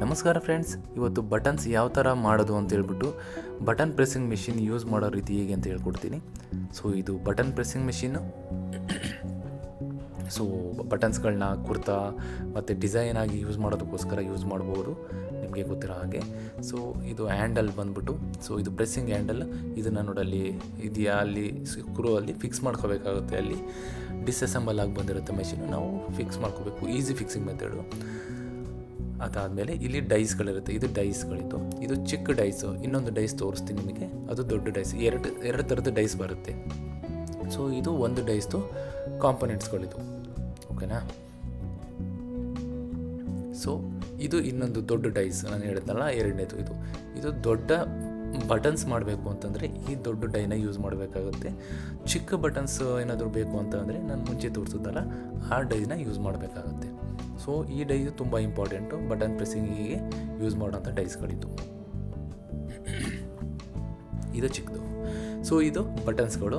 ನಮಸ್ಕಾರ ಫ್ರೆಂಡ್ಸ್, ಇವತ್ತು ಬಟನ್ಸ್ ಯಾವ ಥರ ಮಾಡೋದು ಅಂತ ಹೇಳ್ಬಿಟ್ಟು ಬಟನ್ ಪ್ರೆಸ್ಸಿಂಗ್ ಮೆಷಿನ್ ಯೂಸ್ ಮಾಡೋ ರೀತಿ ಹೇಗೆ ಅಂತ ಹೇಳ್ಕೊಡ್ತೀನಿ. ಸೊ ಇದು ಬಟನ್ ಪ್ರೆಸ್ಸಿಂಗ್ ಮೆಷಿನ್ನು. ಸೊ ಬಟನ್ಸ್ಗಳನ್ನ ಕುರ್ತಾ ಮತ್ತು ಡಿಸೈನ್ ಆಗಿ ಯೂಸ್ ಮಾಡೋದಕ್ಕೋಸ್ಕರ ಯೂಸ್ ಮಾಡ್ಬೋದು, ನಿಮಗೆ ಗೊತ್ತಿರೋ ಹಾಗೆ. ಸೊ ಇದು ಹ್ಯಾಂಡಲ್ ಬಂದ್ಬಿಟ್ಟು, ಸೊ ಇದು ಪ್ರೆಸ್ಸಿಂಗ್ ಹ್ಯಾಂಡಲ್. ಇದನ್ನು ನೋಡಲ್ಲಿ ಇದೆಯಾ, ಅಲ್ಲಿ ಸ್ಕ್ರೂ ಅಲ್ಲಿ ಫಿಕ್ಸ್ ಮಾಡ್ಕೋಬೇಕಾಗುತ್ತೆ. ಅಲ್ಲಿ ಡಿಸ್ಅಸೆಂಬಲ್ ಆಗಿ ಬಂದಿರುತ್ತೆ ಮೆಷಿನು, ನಾವು ಫಿಕ್ಸ್ ಮಾಡ್ಕೋಬೇಕು. Easy fixing method. ಅದಾದಮೇಲೆ ಇಲ್ಲಿ ಡೈಸ್ಗಳಿರುತ್ತೆ, ಇದು ಡೈಸ್ಗಳಿದ್ದು. ಇದು ಚಿಕ್ಕ ಡೈಸು. ಇನ್ನೊಂದು ಡೈಸ್ ತೋರಿಸ್ತೀನಿ ನಿಮಗೆ, ಅದು ದೊಡ್ಡ ಡೈಸ್. ಎರಡು ಥರದ ಡೈಸ್ ಬರುತ್ತೆ. ಸೊ ಇದು ಒಂದು ಡೈಸ್ದು ಕಾಂಪೊನೆಂಟ್ಸ್ಗಳಿದು, ಓಕೆನಾ. ಸೊ ಇದು ಇನ್ನೊಂದು ದೊಡ್ಡ ಡೈಸ್, ನಾನು ಹೇಳಿದ್ನಲ್ಲ ಎರಡನೇದು. ಇದು ದೊಡ್ಡ ಬಟನ್ಸ್ ಮಾಡಬೇಕು ಅಂತಂದರೆ ಈ ದೊಡ್ಡ ಡೈನ ಯೂಸ್ ಮಾಡಬೇಕಾಗುತ್ತೆ. ಚಿಕ್ಕ ಬಟನ್ಸ್ ಏನಾದರೂ ಬೇಕು ಅಂತಂದರೆ ನಾನು ಮುಂಚೆ ತೋರಿಸಿದ್ನಲ್ಲ ಆ ಡೈನ ಯೂಸ್ ಮಾಡಬೇಕಾಗುತ್ತೆ. ಸೊ ಈ ಡೈಸು ತುಂಬ ಇಂಪಾರ್ಟೆಂಟು ಬಟನ್ ಪ್ರೆಸ್ಸಿಂಗಿಗೆ ಯೂಸ್ ಮಾಡೋಂಥ ಡೈಸ್ಗಳಿದ್ದು. ಇದು ಚಿಕ್ಕದು. ಸೊ ಇದು ಬಟನ್ಸ್ಗಳು.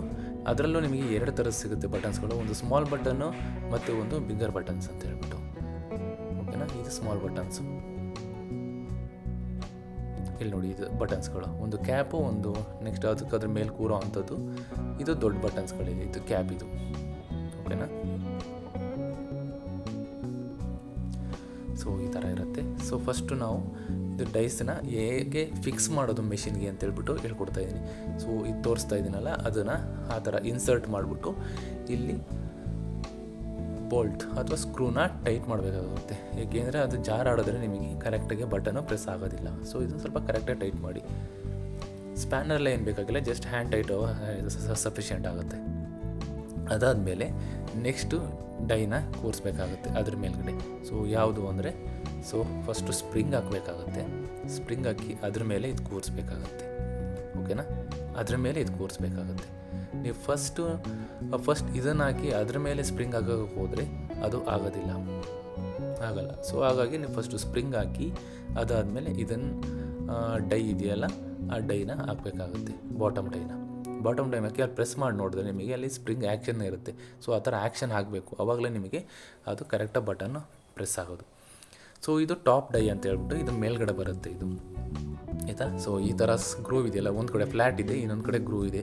ಅದರಲ್ಲೂ ನಿಮಗೆ ಎರಡು ಥರ ಸಿಗುತ್ತೆ ಬಟನ್ಸ್ಗಳು. ಒಂದು ಸ್ಮಾಲ್ ಬಟನ್ನು ಮತ್ತು ಒಂದು ಬಿಗ್ಗರ್ ಬಟನ್ಸ್ ಅಂತ ಹೇಳ್ಬಿಟ್ಟು, ಓಕೆನಾ. ಇದು ಸ್ಮಾಲ್ ಬಟನ್ಸು. ಇಲ್ಲಿ ನೋಡಿ, ಇದು ಬಟನ್ಸ್ಗಳು. ಒಂದು ಕ್ಯಾಪು, ಒಂದು ನೆಕ್ಸ್ಟ್ ಅದಕ್ಕೆ ಅದ್ರ ಮೇಲೆ ಕೂರೋ ಅಂಥದ್ದು. ಇದು ದೊಡ್ಡ ಬಟನ್ಸ್ಗಳಿದೆ, ಇದು ಕ್ಯಾಪ್ ಇದು, ಓಕೆನಾ. ಸೊ ಈ ಥರ ಇರುತ್ತೆ. ಸೊ ಫಸ್ಟು ನಾವು ಇದು ಡೈಸನ್ನ ಹೇಗೆ ಫಿಕ್ಸ್ ಮಾಡೋದು ಮೆಷಿನ್ಗೆ ಅಂತೇಳ್ಬಿಟ್ಟು ಹೇಳ್ಕೊಡ್ತಾ ಇದ್ದೀನಿ. ಸೊ ಇದು ತೋರಿಸ್ತಾ ಇದ್ದೀನಲ್ಲ, ಅದನ್ನು ಆ ಥರ ಇನ್ಸರ್ಟ್ ಮಾಡಿಬಿಟ್ಟು ಇಲ್ಲಿ ಬೋಲ್ಟ್ ಅಥವಾ ಸ್ಕ್ರೂನ ಟೈಟ್ ಮಾಡಬೇಕಾಗುತ್ತೆ. ಏಕೆಂದರೆ ಅದು ಜಾರಾಡಿದ್ರೆ ನಿಮಗೆ ಕರೆಕ್ಟಾಗಿ ಬಟನ್ನು ಪ್ರೆಸ್ ಆಗೋದಿಲ್ಲ. ಸೊ ಇದನ್ನು ಸ್ವಲ್ಪ ಕರೆಕ್ಟಾಗಿ ಟೈಟ್ ಮಾಡಿ. ಸ್ಪ್ಯಾನರ್ಲ್ಲ ಏನು ಬೇಕಾಗಿಲ್ಲ, ಜಸ್ಟ್ ಹ್ಯಾಂಡ್ ಟೈಟ್ ಸಫಿಷಿಯೆಂಟ್ ಆಗುತ್ತೆ. ಅದಾದಮೇಲೆ ನೆಕ್ಸ್ಟು ಡೈನ ಕೂರಿಸ್ಬೇಕಾಗುತ್ತೆ ಅದ್ರ ಮೇಲ್ಗಡೆ. ಸೊ ಯಾವುದು ಅಂದರೆ, ಸೊ ಫಸ್ಟು ಸ್ಪ್ರಿಂಗ್ ಹಾಕಬೇಕಾಗುತ್ತೆ. ಸ್ಪ್ರಿಂಗ್ ಹಾಕಿ ಅದ್ರ ಮೇಲೆ ಇದು ಕೂರಿಸ್ಬೇಕಾಗತ್ತೆ, ಓಕೆನಾ. ಅದ್ರ ಮೇಲೆ ಇದು ಕೂರಿಸ್ಬೇಕಾಗತ್ತೆ. ನೀವು ಫಸ್ಟ್ ಇದನ್ನು ಹಾಕಿ ಅದ್ರ ಮೇಲೆ ಸ್ಪ್ರಿಂಗ್ ಹಾಕೋಕ್ಕೆ ಹೋದರೆ ಅದು ಆಗಲ್ಲ. ಸೊ ಹಾಗಾಗಿ ನೀವು ಫಸ್ಟು ಸ್ಪ್ರಿಂಗ್ ಹಾಕಿ ಅದಾದಮೇಲೆ ಇದನ್ನು ಡೈ ಇದೆಯಲ್ಲ ಆ ಡೈನ ಹಾಕಬೇಕಾಗುತ್ತೆ. ಬಾಟಮ್ ಡೈನ ಹಾಕಿ ಅಲ್ಲಿ ಪ್ರೆಸ್ ಮಾಡಿ ನೋಡಿದ್ರೆ ನಿಮಗೆ ಅಲ್ಲಿ ಸ್ಪ್ರಿಂಗ್ ಆ್ಯಕ್ಷನ್ ಇರುತ್ತೆ. ಸೊ ಆ ಥರ ಆ್ಯಕ್ಷನ್ ಆಗಬೇಕು, ಆವಾಗಲೇ ನಿಮಗೆ ಅದು ಕರೆಕ್ಟಾಗಿ ಬಟನ್ನು ಪ್ರೆಸ್ ಆಗೋದು. ಸೊ ಇದು ಟಾಪ್ ಡೈ ಅಂತ ಹೇಳ್ಬಿಟ್ಟು ಇದು ಮೇಲ್ಗಡೆ ಬರುತ್ತೆ, ಇದು ಆಯಿತಾ. ಸೊ ಈ ಥರ ಗ್ರೂವ್ ಇದೆಯಲ್ಲ, ಒಂದು ಕಡೆ ಫ್ಲ್ಯಾಟ್ ಇದೆ, ಇನ್ನೊಂದು ಕಡೆ ಗ್ರೂವ್ ಇದೆ.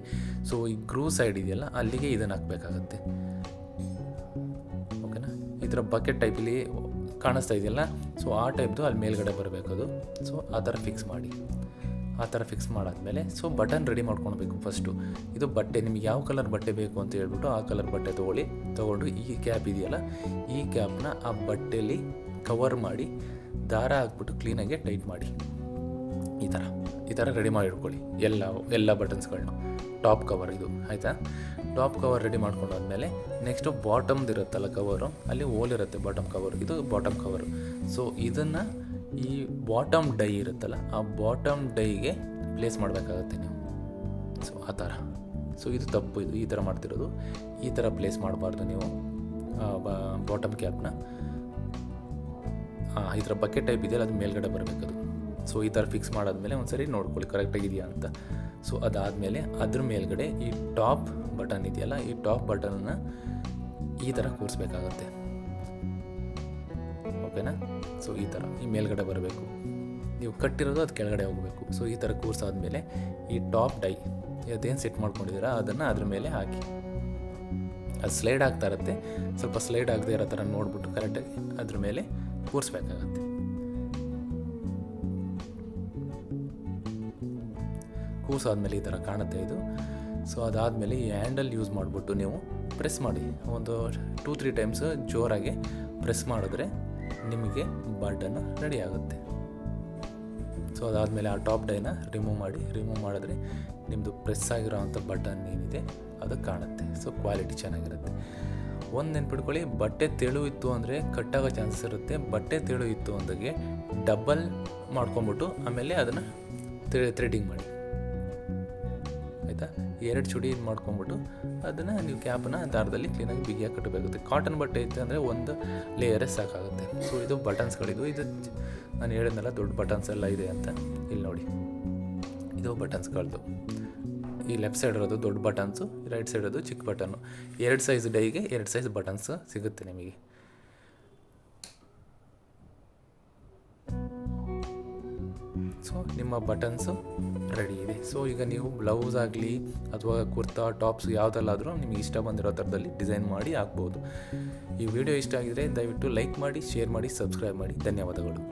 ಸೊ ಈ ಗ್ರೂವ್ ಸೈಡ್ ಇದೆಯಲ್ಲ ಅಲ್ಲಿಗೆ ಇದನ್ನು ಹಾಕಬೇಕಾಗತ್ತೆ, ಓಕೆನಾ. ಈ ಥರ ಬಕೆಟ್ ಟೈಪಲ್ಲಿ ಕಾಣಿಸ್ತಾ ಇದೆಯಲ್ಲ, ಸೊ ಆ ಟೈಪ್ದು ಅಲ್ಲಿ ಮೇಲ್ಗಡೆ ಬರಬೇಕದು. ಸೊ ಆ ಥರ ಫಿಕ್ಸ್ ಮಾಡಿ. ಆ ಥರ ಫಿಕ್ಸ್ ಮಾಡಾದಮೇಲೆ ಸೊ ಬಟನ್ ರೆಡಿ ಮಾಡ್ಕೊಳ್ಬೇಕು ಫಸ್ಟು. ಇದು ಬಟ್ಟೆ, ನಿಮಗೆ ಯಾವ ಕಲರ್ ಬಟ್ಟೆ ಬೇಕು ಅಂತ ಹೇಳ್ಬಿಟ್ಟು ಆ ಕಲರ್ ಬಟ್ಟೆ ತೊಗೊಂಡು ಈ ಕ್ಯಾಪ್ ಇದೆಯಲ್ಲ ಈ ಕ್ಯಾಪ್ನ ಆ ಬಟ್ಟೆಯಲ್ಲಿ ಕವರ್ ಮಾಡಿ ದಾರ ಹಾಕ್ಬಿಟ್ಟು ಕ್ಲೀನಾಗಿ ಟೈಟ್ ಮಾಡಿ. ಈ ಥರ ರೆಡಿ ಮಾಡಿ ಇಟ್ಕೊಳ್ಳಿ ಎಲ್ಲ ಬಟನ್ಸ್ಗಳನ್ನ. ಟಾಪ್ ಕವರ್ ಇದು, ಆಯಿತಾ. ಟಾಪ್ ಕವರ್ ರೆಡಿ ಮಾಡ್ಕೊಂಡಾದ್ಮೇಲೆ ನೆಕ್ಸ್ಟು ಬಾಟಮ್ದು ಇರುತ್ತಲ್ಲ ಕವರು, ಅಲ್ಲಿ ಹೋಲಿರುತ್ತೆ ಬಾಟಮ್ ಕವರು. ಇದು ಬಾಟಮ್ ಕವರು. ಸೊ ಇದನ್ನು ಈ ಬಾಟಮ್ ಡೈ ಇರುತ್ತಲ್ಲ ಆ ಬಾಟಮ್ ಡೈಗೆ ಪ್ಲೇಸ್ ಮಾಡಬೇಕಾಗತ್ತೆ ನೀವು. ಸೊ ಆ ಥರ. ಸೊ ಇದು ತಪ್ಪು, ಇದು ಈ ಥರ ಮಾಡ್ತಿರೋದು. ಈ ಥರ ಪ್ಲೇಸ್ ಮಾಡಬಾರ್ದು ನೀವು ಬಾಟಮ್ ಕ್ಯಾಪ್ನ. ಈ ಥರ ಬಕೆಟ್ ಟೈಪ್ ಇದೆಯಲ್ಲ ಅದು ಮೇಲ್ಗಡೆ ಬರಬೇಕದು. ಸೊ ಈ ಥರ ಫಿಕ್ಸ್ ಮಾಡಾದ್ಮೇಲೆ ಒಂದು ಸರಿ ನೋಡ್ಕೊಳ್ಳಿ ಕರೆಕ್ಟಾಗಿದೆಯಾ ಅಂತ. ಸೊ ಅದಾದಮೇಲೆ ಅದ್ರ ಮೇಲ್ಗಡೆ ಈ ಟಾಪ್ ಬಟನ್ ಇದೆಯಲ್ಲ ಈ ಟಾಪ್ ಬಟನ್ನ ಈ ಥರ ಕೂರಿಸ್ಬೇಕಾಗತ್ತೆ, ಓಕೆನಾ. ಸೊ ಈ ಥರ ಈ ಮೇಲ್ಗಡೆ ಬರಬೇಕು, ನೀವು ಕಟ್ಟಿರೋದು ಅದು ಕೆಳಗಡೆ ಹೋಗಬೇಕು. ಸೊ ಈ ಥರ ಕೂರಿಸಾದ್ಮೇಲೆ ಈ ಟಾಪ್ ಡೈ ಅದೇನು ಸೆಟ್ ಮಾಡ್ಕೊಂಡಿದ್ದೀರಾ ಅದನ್ನು ಅದ್ರ ಮೇಲೆ ಹಾಕಿ. ಅದು ಸ್ಲೈಡ್ ಆಗ್ತಾ ಇರುತ್ತೆ, ಸ್ವಲ್ಪ ಸ್ಲೈಡ್ ಆಗದೆ ಇರೋ ಥರ ನೋಡ್ಬಿಟ್ಟು ಕರೆಕ್ಟಾಗಿ ಅದ್ರ ಮೇಲೆ ಕೂರಿಸ್ಬೇಕಾಗತ್ತೆ. ಕೂಸಾದ್ಮೇಲೆ ಈ ಥರ ಕಾಣುತ್ತೆ ಇದು. ಸೊ ಅದಾದಮೇಲೆ ಈ ಹ್ಯಾಂಡಲ್ ಯೂಸ್ ಮಾಡಿಬಿಟ್ಟು ನೀವು ಪ್ರೆಸ್ ಮಾಡಿ, ಒಂದು 2-3 ಟೈಮ್ಸ್ ಜೋರಾಗಿ ಪ್ರೆಸ್ ಮಾಡಿದ್ರೆ ನಿಮಗೆ ಬಟನ್ ರೆಡಿ ಆಗುತ್ತೆ. ಸೊ ಅದಾದಮೇಲೆ ಆ ಟಾಪ್ ಡೈನ ರಿಮೂವ್ ಮಾಡಿದ್ರೆ ನಿಮ್ಮದು ಪ್ರೆಸ್ ಆಗಿರೋ ಅಂಥ ಬಟನ್ ಏನಿದೆ ಅದು ಕಾಣುತ್ತೆ. ಸೊ ಕ್ವಾಲಿಟಿ ಚೆನ್ನಾಗಿರುತ್ತೆ. ಒಂದು ನೆನ್ಪಿಟ್ಕೊಳ್ಳಿ, ಬಟ್ಟೆ ತೆಳು ಇತ್ತು ಅಂದರೆ ಕಟ್ಟಾಗೋ ಚಾನ್ಸಸ್ ಇರುತ್ತೆ. ಬಟ್ಟೆ ತೆಳು ಇತ್ತು ಅಂದಾಗೆ ಡಬಲ್ ಮಾಡ್ಕೊಂಬಿಟ್ಟು ಆಮೇಲೆ ಅದನ್ನು ಥ್ರೆಡಿಂಗ್ ಮಾಡಿ, ಆಯಿತಾ. 2 ಚೂಡಿ ಇದು ಮಾಡ್ಕೊಂಬಿಟ್ಟು ಅದನ್ನು ನೀವು ಕ್ಯಾಪನ್ನ ದಾರದಲ್ಲಿ ಕ್ಲೀನಾಗಿ ಬಿಗಿಯಾಗಿ ಕಟ್ಟಬೇಕಾಗುತ್ತೆ. ಕಾಟನ್ ಬಟ್ಟೆ ಇತ್ತು ಅಂದರೆ ಒಂದು ಲೇಯರೇ ಸಾಕಾಗುತ್ತೆ. ಸೊ ಇದು ಬಟನ್ಸ್ಗಳಿದು. ಇದು ನಾನು ಹೇಳಿದ್ನಲ್ಲ ದೊಡ್ಡ ಬಟನ್ಸ್ ಎಲ್ಲ ಇದೆ ಅಂತ. ಇಲ್ಲಿ ನೋಡಿ, ಇದು ಬಟನ್ಸ್ಗಳದ್ದು. ಈ ಲೆಫ್ಟ್ ಸೈಡ್ ಇರೋದು ದೊಡ್ಡ ಬಟನ್ಸು, ರೈಟ್ ಸೈಡ್ ಇರೋದು ಚಿಕ್ಕ ಬಟನ್ನು. 2 ಸೈಜ್ ಡೈಗೆ 2 ಸೈಜ್ ಬಟನ್ಸ್ ಸಿಗುತ್ತೆ ನಿಮಗೆ. ಸೊ ನಿಮ್ಮ ಬಟನ್ಸು ರೆಡಿ ಇದೆ. ಸೊ ಈಗ ನೀವು ಬ್ಲೌಸ್ ಆಗಲಿ ಅಥವಾ ಕುರ್ತಾ ಟಾಪ್ಸ್ ಯಾವುದಲ್ಲಾದರೂ ನಿಮಗೆ ಇಷ್ಟ ಬಂದಿರೋ ಥರದಲ್ಲಿ ಡಿಸೈನ್ ಮಾಡಿ ಹಾಕ್ಬೋದು. ಈ ವಿಡಿಯೋ ಇಷ್ಟ ಆಗಿದರೆ ದಯವಿಟ್ಟು ಲೈಕ್ ಮಾಡಿ, ಶೇರ್ ಮಾಡಿ, ಸಬ್ಸ್ಕ್ರೈಬ್ ಮಾಡಿ. ಧನ್ಯವಾದಗಳು.